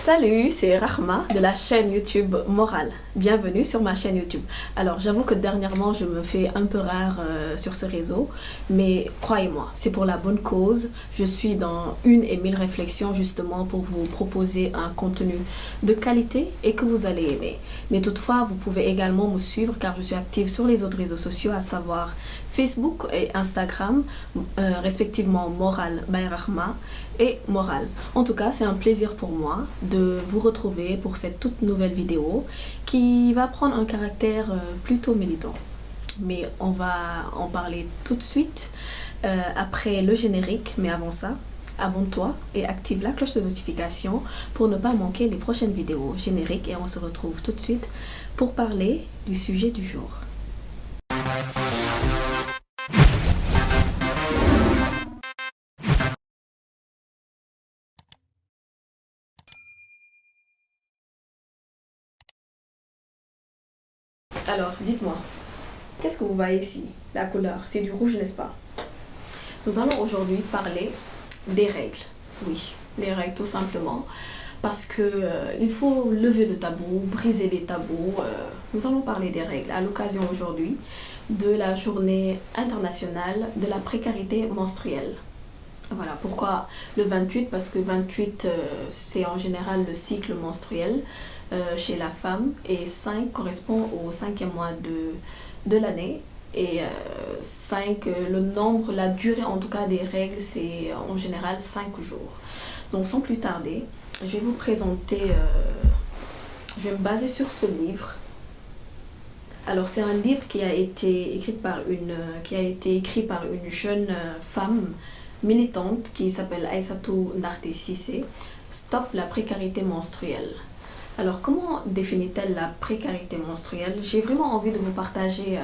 Salut, c'est Rahma de la chaîne YouTube Morale. Bienvenue sur ma chaîne YouTube. Alors, j'avoue que dernièrement, je me fais un peu rare sur ce réseau, mais croyez-moi, c'est pour la bonne cause. Je suis dans 1000 réflexions justement pour vous proposer un contenu de qualité et que vous allez aimer. Mais toutefois, vous pouvez également me suivre car je suis active sur les autres réseaux sociaux, à savoir Facebook et Instagram, respectivement Morale by Rahma et Morale. En tout cas, c'est un plaisir pour moi de vous retrouver pour cette toute nouvelle vidéo qui va prendre un caractère plutôt militant. Mais on va en parler tout de suite après le générique. Mais avant ça, abonne-toi et active la cloche de notification pour ne pas manquer les prochaines vidéos génériques. Et on se retrouve tout de suite pour parler du sujet du jour. Alors, dites-moi, qu'est-ce que vous voyez ici? La couleur, c'est du rouge, n'est-ce pas? Nous allons aujourd'hui parler des règles. Oui, les règles tout simplement. Parce que il faut lever le tabou, briser les tabous. Nous allons parler des règles à l'occasion aujourd'hui de la journée internationale de la précarité menstruelle. Voilà, pourquoi le 28? Parce que 28, c'est en général le cycle menstruel chez la femme, et 5 correspond au 5e mois de l'année, et 5, le nombre, la durée en tout cas des règles, c'est en général 5 jours. Donc sans plus tarder, je vais vous présenter, je vais me baser sur ce livre. Alors c'est un livre qui a été écrit par une jeune femme militante qui s'appelle Aïssatou Narté Cissé, Stop la précarité menstruelle. Alors comment définit-elle la précarité menstruelle? J'ai vraiment envie de vous partager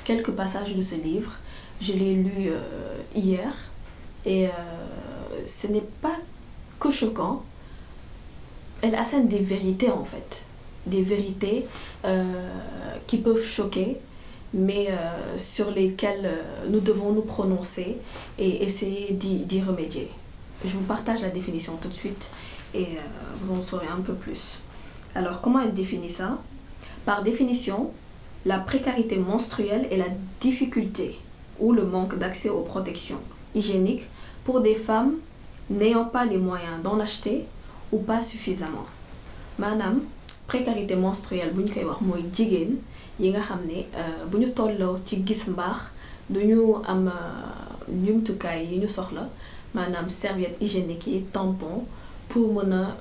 quelques passages de ce livre. Je l'ai lu hier et ce n'est pas que choquant. Elle assène des vérités en fait. Des vérités qui peuvent choquer, mais sur lesquelles nous devons nous prononcer et essayer d'y remédier. Je vous partage la définition tout de suite et vous en saurez un peu plus. Alors, comment elle définit ça? Par définition, la précarité menstruelle est la difficulté ou le manque d'accès aux protections hygiéniques pour des femmes n'ayant pas les moyens d'en acheter ou pas suffisamment. Madame, précarité menstruelle, bu ñu koy wax mooy jigéen yi nga xam ne bu ñu tolloo ci gis mbaax duñu am njumtukaay yi ñu soxla, maanaam serviette hygiénique yi, tampon, pour mën a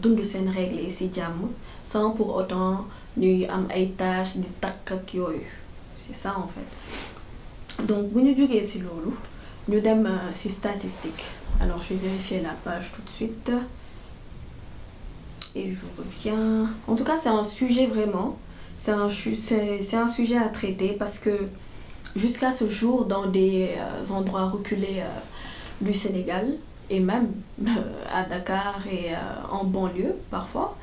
dund seen règle yi ci jàmm sans pour autant ñuy am ay tâches di takk ak yooyu. C'est ça en fait. Donc bu ñu jógee ci loolu ñu dem ci statistique. Alors je vais vérifier la page tout de suite et je reviens. En tout cas, c'est un sujet vraiment, c'est un sujet à traiter parce que jusqu'à ce jour, dans des endroits reculés du Sénégal et même à Dakar et en banlieue parfois,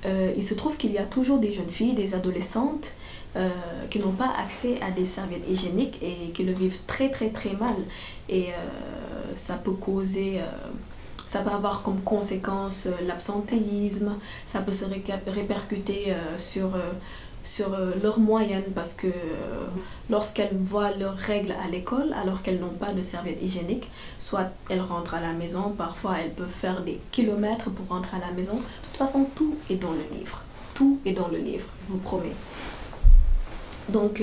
il se trouve qu'il y a toujours des jeunes filles, des adolescentes qui n'ont pas accès à des serviettes hygiéniques et qui le vivent très mal, et ça peut causer ça peut avoir comme conséquence l'absentéisme, ça peut se répercuter sur leurs moyennes, parce que lorsqu'elles voient leurs règles à l'école alors qu'elles n'ont pas de serviette hygiénique, soit elles rentrent à la maison, parfois elles peuvent faire des kilomètres pour rentrer à la maison. De toute façon, tout est dans le livre. Tout est dans le livre, je vous promets. Donc,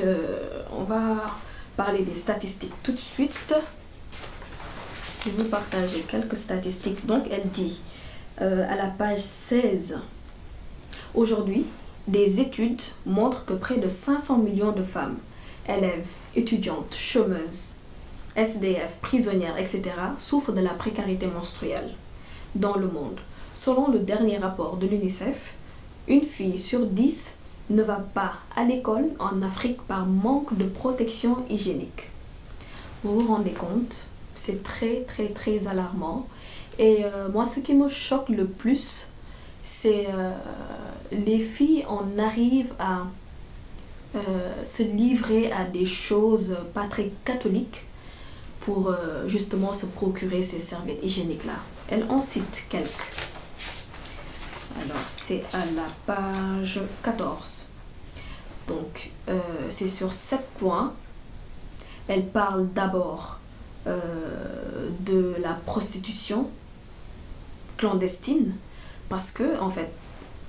on va parler des statistiques tout de suite. Je vais vous partager quelques statistiques. Donc, elle dit à la page 16, aujourd'hui, des études montrent que près de 500 millions de femmes, élèves, étudiantes, chômeuses, SDF, prisonnières, etc., souffrent de la précarité menstruelle dans le monde. Selon le dernier rapport de l'UNICEF, une fille sur 10 ne va pas à l'école en Afrique par manque de protection hygiénique. Vous vous rendez compte? C'est très alarmant. Et moi, ce qui me choque le plus, c'est les filles, on arrive à se livrer à des choses pas très catholiques pour justement se procurer ces serviettes hygiéniques-là. Elle en cite quelques. Alors, c'est à la page 14. Donc, c'est sur 7 points. Elle parle d'abord de la prostitution clandestine. Parce que, en fait,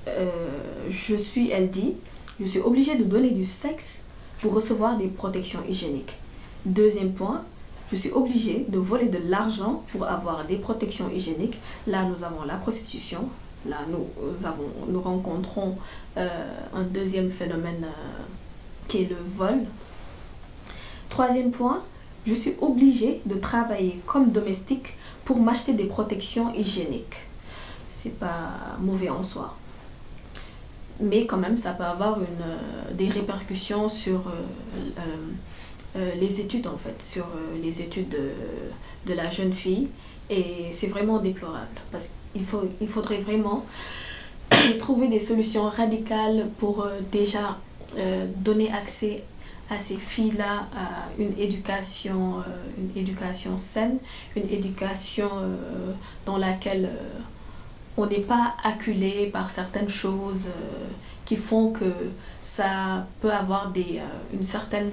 elle dit, je suis obligée de donner du sexe pour recevoir des protections hygiéniques. Deuxième point, je suis obligée de voler de l'argent pour avoir des protections hygiéniques. Là, nous avons la prostitution. Là, nous rencontrons un deuxième phénomène qui est le vol. Troisième point, je suis obligée de travailler comme domestique pour m'acheter des protections hygiéniques. C'est pas mauvais en soi. Mais quand même, ça peut avoir des répercussions sur les études, en fait, sur les études de la jeune fille. Et c'est vraiment déplorable. Parce qu'il faudrait vraiment trouver des solutions radicales pour déjà donner accès à ces filles-là à une éducation saine, une éducation dans laquelle on n'est pas acculé par certaines choses qui font que ça peut avoir une certaine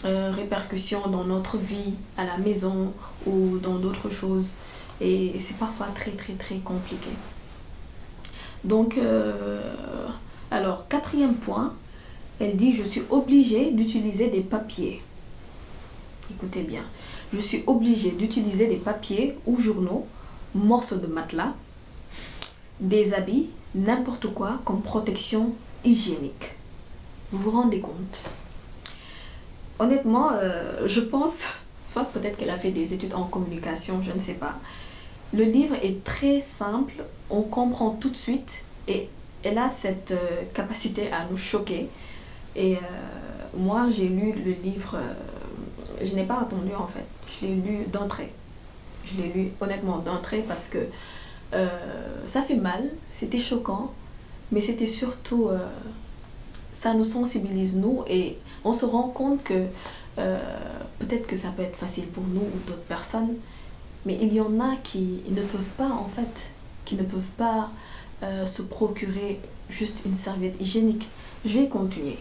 répercussion dans notre vie à la maison ou dans d'autres choses. Et c'est parfois très très très compliqué. Donc, alors, quatrième point, elle dit, je suis obligée d'utiliser des papiers. Écoutez bien, je suis obligée d'utiliser des papiers ou journaux, morceaux de matelas, des habits, n'importe quoi comme protection hygiénique. Vous vous rendez compte? Honnêtement, je pense, soit peut-être qu'elle a fait des études en communication, je ne sais pas. Le livre est très simple, on comprend tout de suite et elle a cette capacité à nous choquer. Et moi, j'ai lu le livre, je n'ai pas attendu en fait, je l'ai lu d'entrée. Je l'ai lu honnêtement d'entrée parce que ça fait mal, c'était choquant, mais c'était surtout, ça nous sensibilise nous et on se rend compte que peut-être que ça peut être facile pour nous ou d'autres personnes, mais il y en a qui ne peuvent pas en fait, qui ne peuvent pas se procurer juste une serviette hygiénique. Je vais continuer.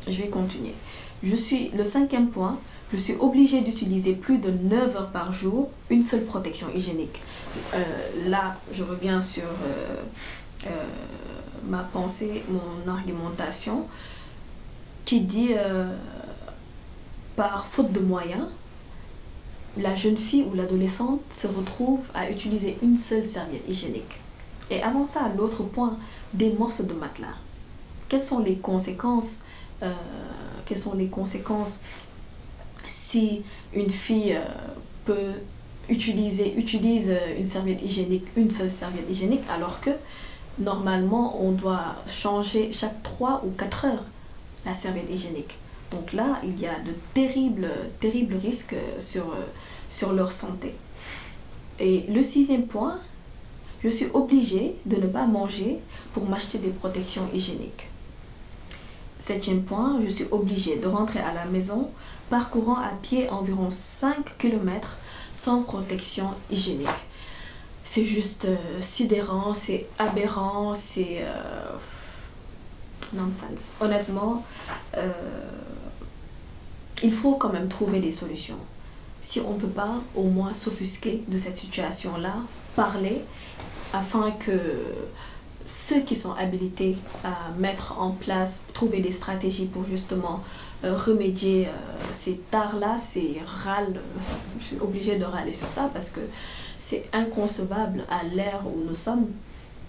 Le cinquième point, je suis obligée d'utiliser plus de 9 heures par jour une seule protection hygiénique. Là, je reviens sur ma pensée, mon argumentation, qui dit par faute de moyens, la jeune fille ou l'adolescente se retrouve à utiliser une seule serviette hygiénique. Et avant ça, l'autre point, des morceaux de matelas. Quelles sont les conséquences si une fille utilise une serviette hygiénique, une seule serviette hygiénique, alors que normalement on doit changer chaque 3 ou 4 heures la serviette hygiénique. Donc là, il y a de terribles risques sur leur santé. Et le sixième point, je suis obligée de ne pas manger pour m'acheter des protections hygiéniques. Septième point, je suis obligée de rentrer à la maison parcourant à pied environ 5 km sans protection hygiénique. C'est juste sidérant, c'est aberrant, c'est nonsense. Honnêtement, il faut quand même trouver des solutions. Si on ne peut pas au moins s'offusquer de cette situation-là, parler afin que ceux qui sont habilités à mettre en place, trouver des stratégies pour justement remédier ces tares-là, ces râles, je suis obligée de râler sur ça parce que c'est inconcevable à l'ère où nous sommes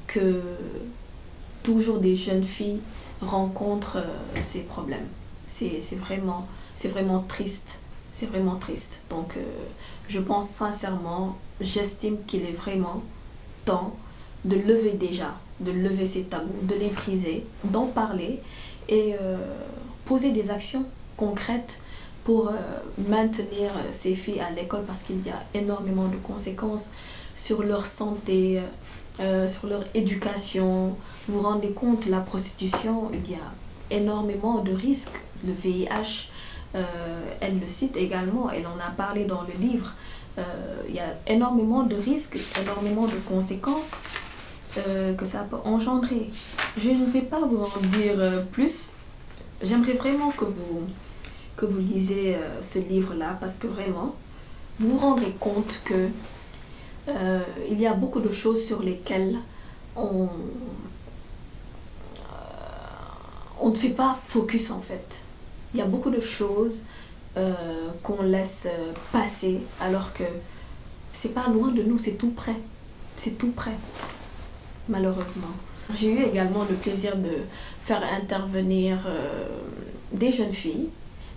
que toujours des jeunes filles rencontrent ces problèmes. C'est vraiment triste. C'est vraiment triste. Donc, je pense sincèrement, j'estime qu'il est vraiment temps de lever ces tabous, de les briser, d'en parler et poser des actions concrètes pour maintenir ces filles à l'école parce qu'il y a énormément de conséquences sur leur santé, sur leur éducation. Vous vous rendez compte, la prostitution, il y a énormément de risques. Le VIH, elle le cite également, elle en a parlé dans le livre. Il y a énormément de risques, énormément de conséquences. que ça peut engendrer. Je ne vais pas vous en dire plus. J'aimerais vraiment que vous lisez ce livre-là parce que vraiment, vous vous rendrez compte que il y a beaucoup de choses sur lesquelles on, on ne fait pas focus en fait. Il y a beaucoup de choses qu'on laisse passer alors que c'est pas loin de nous, c'est tout près. C'est tout près, malheureusement. J'ai eu également le plaisir de faire intervenir des jeunes filles,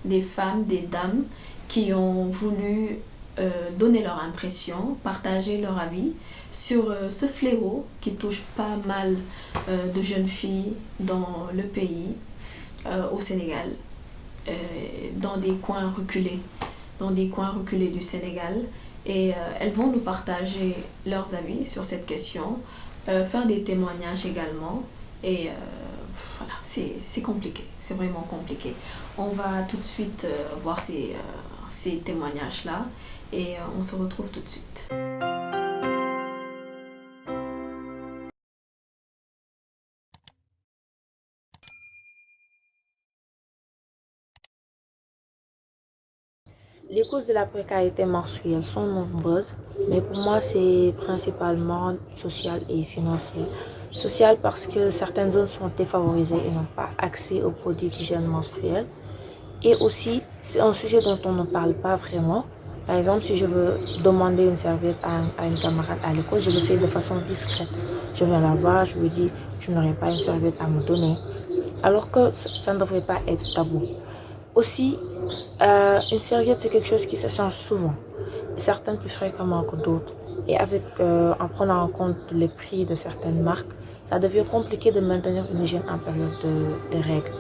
des femmes, des dames qui ont voulu donner leur impression, partager leur avis sur ce fléau qui touche pas mal de jeunes filles dans le pays, au Sénégal, dans des coins reculés du Sénégal. Et elles vont nous partager leurs avis sur cette question, faire des témoignages également. Et voilà, c'est compliqué, c'est vraiment compliqué. On va tout de suite voir ces témoignages-là et on se retrouve tout de suite. Les causes de la précarité menstruelle sont nombreuses, mais pour moi, c'est principalement social et financier. Social parce que certaines zones sont défavorisées et n'ont pas accès aux produits d'hygiène menstruelle. Et aussi, c'est un sujet dont on ne parle pas vraiment. Par exemple, si je veux demander une serviette à une camarade à l'école, je le fais de façon discrète. Je viens la voir, je lui dis, tu n'aurais pas une serviette à me donner. Alors que ça ne devrait pas être tabou. Aussi, une serviette, c'est quelque chose qui s'échange souvent, certaines plus fréquemment que d'autres. Et en prenant en compte les prix de certaines marques, ça devient compliqué de maintenir une hygiène en période de règles.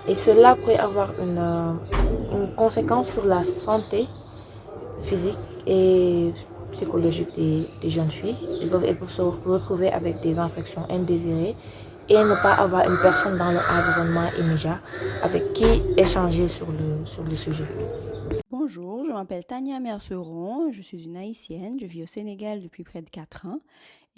Et cela pourrait avoir une conséquence sur la santé physique et psychologique des jeunes filles. Elles peuvent se retrouver avec des infections indésirées et ne pas avoir une personne dans leur environnement immédiat avec qui échanger sur le sujet. Bonjour, je m'appelle Tania Merceron, je suis une Haïtienne, je vis au Sénégal depuis près de 4 ans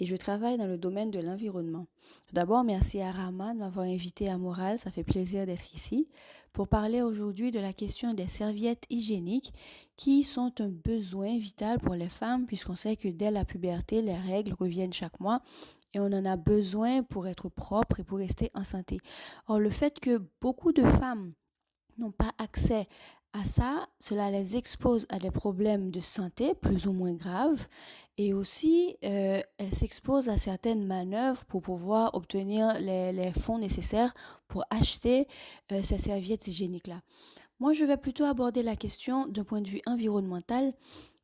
et je travaille dans le domaine de l'environnement. Tout d'abord, merci à Rama de m'avoir invité à Moral, ça fait plaisir d'être ici pour parler aujourd'hui de la question des serviettes hygiéniques qui sont un besoin vital pour les femmes puisqu'on sait que dès la puberté, les règles reviennent chaque mois et on en a besoin pour être propre et pour rester en santé. Or, le fait que beaucoup de femmes n'ont pas accès à ça, cela les expose à des problèmes de santé plus ou moins graves et aussi elles s'exposent à certaines manœuvres pour pouvoir obtenir les fonds nécessaires pour acheter ces serviettes hygiéniques-là. Moi, je vais plutôt aborder la question d'un point de vue environnemental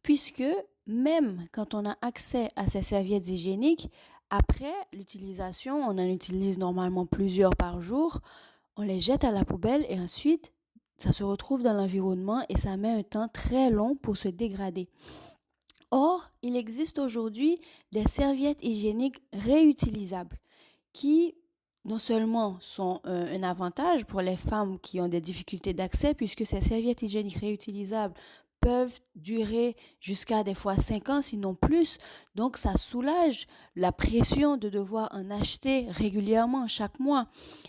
puisque même quand on a accès à ces serviettes hygiéniques, après l'utilisation, on en utilise normalement plusieurs par jour, on les jette à la poubelle et ensuite, ça se retrouve dans l'environnement et ça met un temps très long pour se dégrader. Or, il existe aujourd'hui des serviettes hygiéniques réutilisables qui non seulement sont un avantage pour les femmes qui ont des difficultés d'accès puisque ces serviettes hygiéniques réutilisables peuvent durer jusqu'à des fois 5 ans, sinon plus. Donc, ça soulage la pression de devoir en acheter régulièrement chaque mois.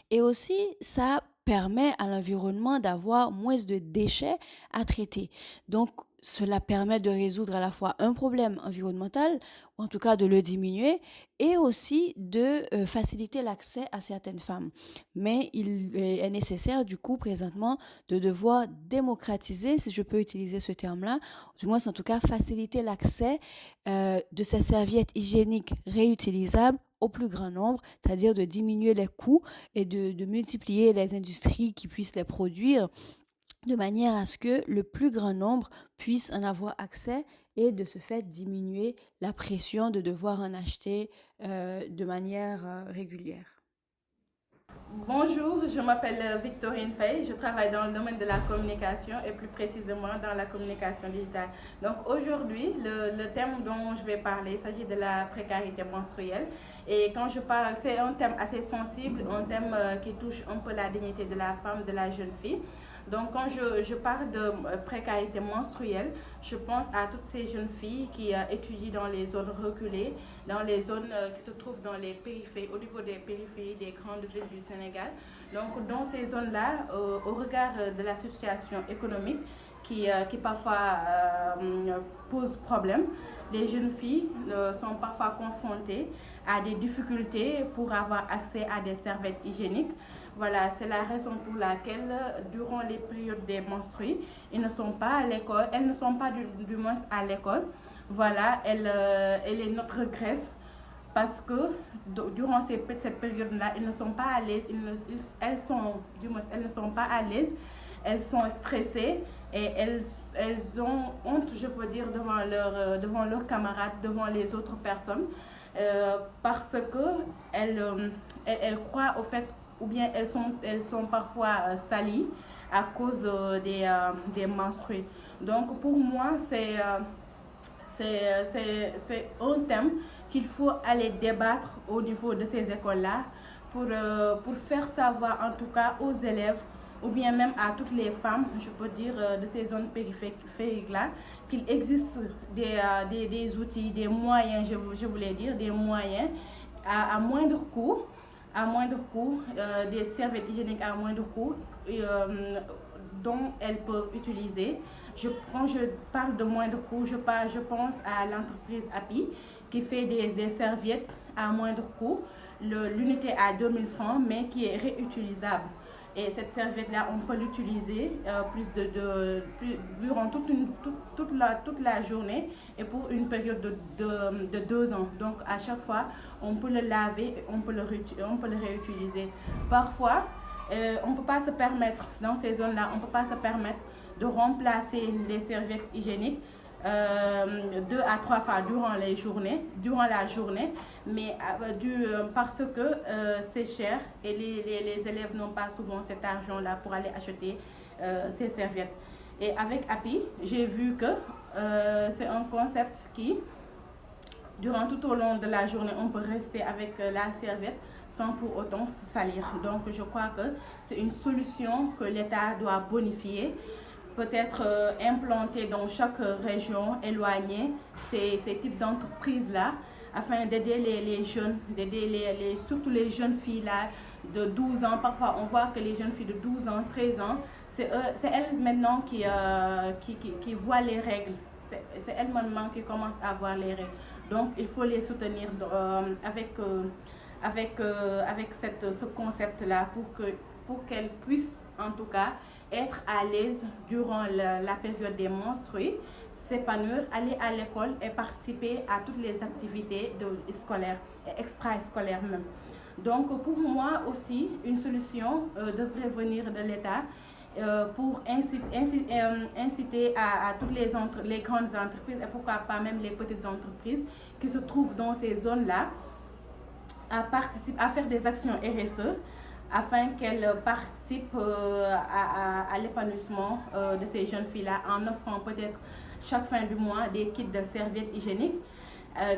Et aussi, ça permet à l'environnement d'avoir moins de déchets à traiter. Donc, cela permet de résoudre à la fois un problème environnemental, ou en tout cas de le diminuer, et aussi de faciliter l'accès à certaines femmes. Mais il est nécessaire du coup présentement de devoir démocratiser, si je peux utiliser ce terme-là, du moins en tout cas faciliter l'accès de ces serviettes hygiéniques réutilisables au plus grand nombre, c'est-à-dire de diminuer les coûts et de multiplier les industries qui puissent les produire de manière à ce que le plus grand nombre puisse en avoir accès et de ce fait diminuer la pression de devoir en acheter de manière régulière. Bonjour, je m'appelle Victorine Faye, je travaille dans le domaine de la communication et plus précisément dans la communication digitale. Donc aujourd'hui, le thème dont je vais parler, il s'agit de la précarité menstruelle. Et quand je parle, c'est un thème assez sensible, un thème qui touche un peu la dignité de la femme, de la jeune fille. Donc quand je parle de précarité menstruelle, je pense à toutes ces jeunes filles qui étudient dans les zones reculées, dans les zones qui se trouvent dans les périphéries, au niveau des périphéries des grandes villes du Sénégal. Donc dans ces zones-là, au regard de la situation économique qui parfois pose problème, les jeunes filles sont parfois confrontées à des difficultés pour avoir accès à des serviettes hygiéniques. Voilà, c'est la raison pour laquelle, durant les périodes des menstrues, ils ne sont pas à l'école, elles ne sont pas du moins à l'école. Voilà, elle est notre graisse parce que durant cette période-là, elles ne sont pas à l'aise, elles ne sont pas à l'aise, elles sont stressées et elles ont honte, je peux dire, devant leurs camarades, devant les autres personnes, parce que elles croient au fait, ou bien elles sont parfois salies à cause des menstrues. Donc pour moi, c'est un thème qu'il faut aller débattre au niveau de ces écoles-là pour faire savoir en tout cas aux élèves ou bien même à toutes les femmes, je peux dire, de ces zones périphériques-là, qu'il existe des outils, des moyens, je voulais dire, des moyens à moindre coût, des serviettes hygiéniques à moindre coût dont elles peuvent utiliser. Quand je parle de moindre coût, je pense à l'entreprise API qui fait des serviettes à moindre coût. L'unité à 2000 francs, mais qui est réutilisable. Et cette serviette-là, on peut l'utiliser durant toute la journée et pour une période de 2 ans. Donc, à chaque fois, on peut le laver et on peut le réutiliser. Parfois, on ne peut pas se permettre, dans ces zones-là, on ne peut pas se permettre de remplacer les serviettes hygiéniques 2 à 3 fois durant la journée, mais parce que c'est cher et les élèves n'ont pas souvent cet argent-là pour aller acheter ces serviettes. Et avec API, j'ai vu que c'est un concept qui, durant tout au long de la journée, on peut rester avec la serviette sans pour autant se salir. Donc je crois que c'est une solution que l'État doit bonifier, peut-être implanter dans chaque région éloignée ces types d'entreprises-là, afin d'aider les jeunes, surtout les jeunes filles-là de 12 ans. Parfois, on voit que les jeunes filles de 12 ans, 13 ans, c'est elles maintenant qui voient les règles. C'est elles maintenant qui commencent à voir les règles. Donc, il faut les soutenir avec ce concept-là pour qu'elles puissent, en tout cas, être à l'aise durant la période des menstrues, s'épanouir, aller à l'école et participer à toutes les activités scolaires et extrascolaires même. Donc pour moi aussi, une solution devrait venir de l'État pour inciter à toutes les grandes entreprises et pourquoi pas même les petites entreprises qui se trouvent dans ces zones-là à faire des actions RSE afin qu'elles participent à l'épanouissement de ces jeunes filles-là en offrant peut-être chaque fin du mois des kits de serviettes hygiéniques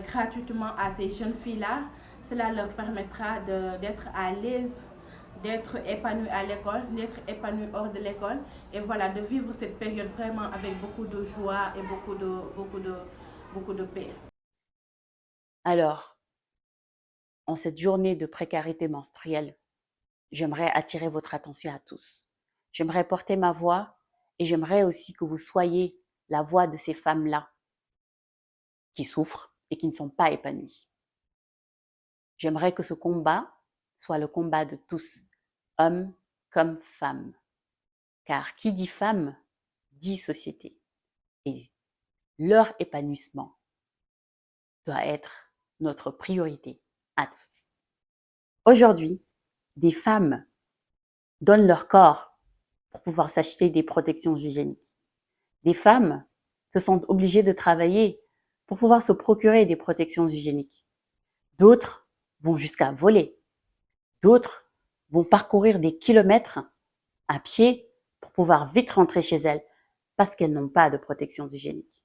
gratuitement à ces jeunes filles-là. Cela leur permettra d'être à l'aise, d'être épanouies à l'école, d'être épanouies hors de l'école et voilà, de vivre cette période vraiment avec beaucoup de joie et beaucoup de paix. Alors, en cette journée de précarité menstruelle, j'aimerais attirer votre attention à tous. J'aimerais porter ma voix et j'aimerais aussi que vous soyez la voix de ces femmes-là qui souffrent et qui ne sont pas épanouies. J'aimerais que ce combat soit le combat de tous, hommes comme femmes. Car qui dit femme, dit société. Et leur épanouissement doit être notre priorité à tous. Aujourd'hui, des femmes donnent leur corps pour pouvoir s'acheter des protections hygiéniques. Des femmes se sentent obligées de travailler pour pouvoir se procurer des protections hygiéniques. D'autres vont jusqu'à voler. D'autres vont parcourir des kilomètres à pied pour pouvoir vite rentrer chez elles parce qu'elles n'ont pas de protections hygiéniques.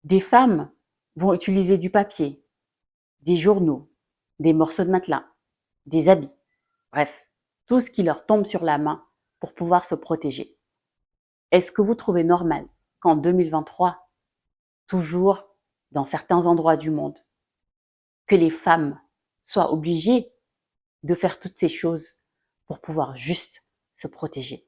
Des femmes vont utiliser du papier, des journaux, des morceaux de matelas, des habits. Bref, tout ce qui leur tombe sur la main pour pouvoir se protéger. Est-ce que vous trouvez normal qu'en 2023, toujours dans certains endroits du monde, que les femmes soient obligées de faire toutes ces choses pour pouvoir juste se protéger?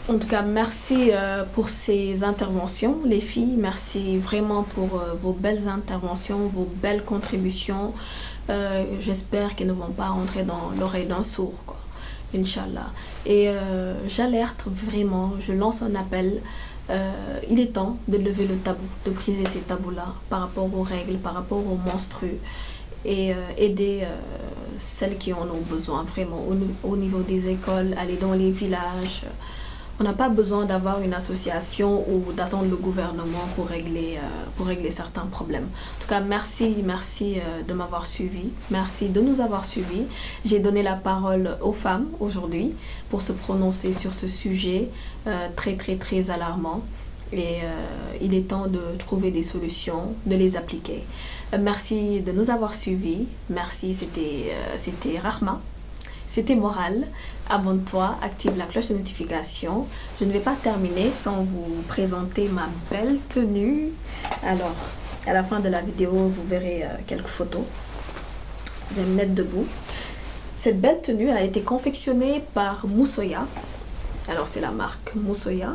En tout cas, merci pour ces interventions, les filles. Merci vraiment pour vos belles interventions, vos belles contributions. J'espère qu'elles ne vont pas rentrer dans l'oreille d'un sourd, quoi. Inch'Allah. Et j'alerte vraiment, je lance un appel. Il est temps de lever le tabou, de briser ces tabous-là par rapport aux règles, par rapport aux menstrues et aider celles qui en ont besoin vraiment au niveau des écoles, aller dans les villages. On n'a pas besoin d'avoir une association ou d'attendre le gouvernement pour régler certains problèmes. En tout cas, merci de m'avoir suivi. Merci de nous avoir suivis. J'ai donné la parole aux femmes aujourd'hui pour se prononcer sur ce sujet très, très, très alarmant. Et il est temps de trouver des solutions, de les appliquer. Merci de nous avoir suivis. Merci, c'était Rahma. C'était Morale. Abonne-toi, active la cloche de notification. Je ne vais pas terminer sans vous présenter ma belle tenue. Alors, à la fin de la vidéo, vous verrez quelques photos. Je vais me mettre debout. Cette belle tenue a été confectionnée par Moussoya. Alors, c'est la marque Moussoya.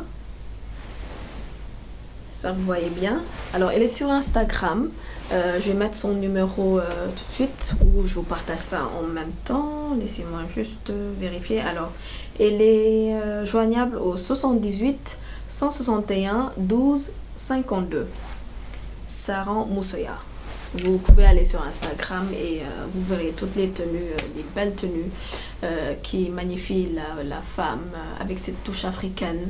J'espère que vous voyez bien. Alors, elle est sur Instagram. Je vais mettre son numéro tout de suite ou je vous partage ça en même temps. Laissez-moi juste vérifier. Alors, elle est joignable au 78 161 12 52. Saran Moussoya. Vous pouvez aller sur Instagram et vous verrez toutes les tenues, les belles tenues qui magnifient la femme avec cette touche africaine.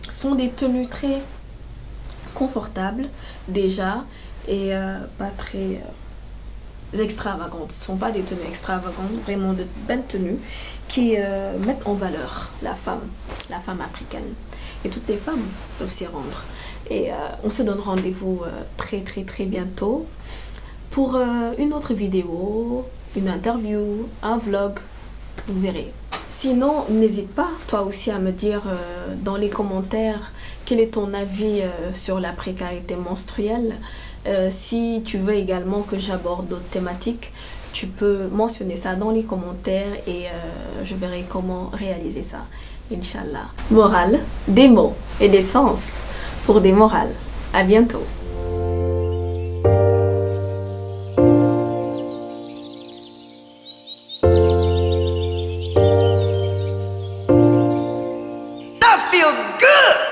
Sont des tenues très confortables déjà et pas très extravagantes. Ce ne sont pas des tenues extravagantes, vraiment de belles tenues qui mettent en valeur la femme africaine. Et toutes les femmes peuvent s'y rendre. Et on se donne rendez-vous très très très bientôt pour une autre vidéo, une interview, un vlog, vous verrez. Sinon, n'hésite pas, toi aussi, à me dire dans les commentaires quel est ton avis sur la précarité menstruelle. Si tu veux également que j'aborde d'autres thématiques, tu peux mentionner ça dans les commentaires et je verrai comment réaliser ça, Inch'Allah. Morale, des mots et des sens pour des morales. À bientôt. Feel good.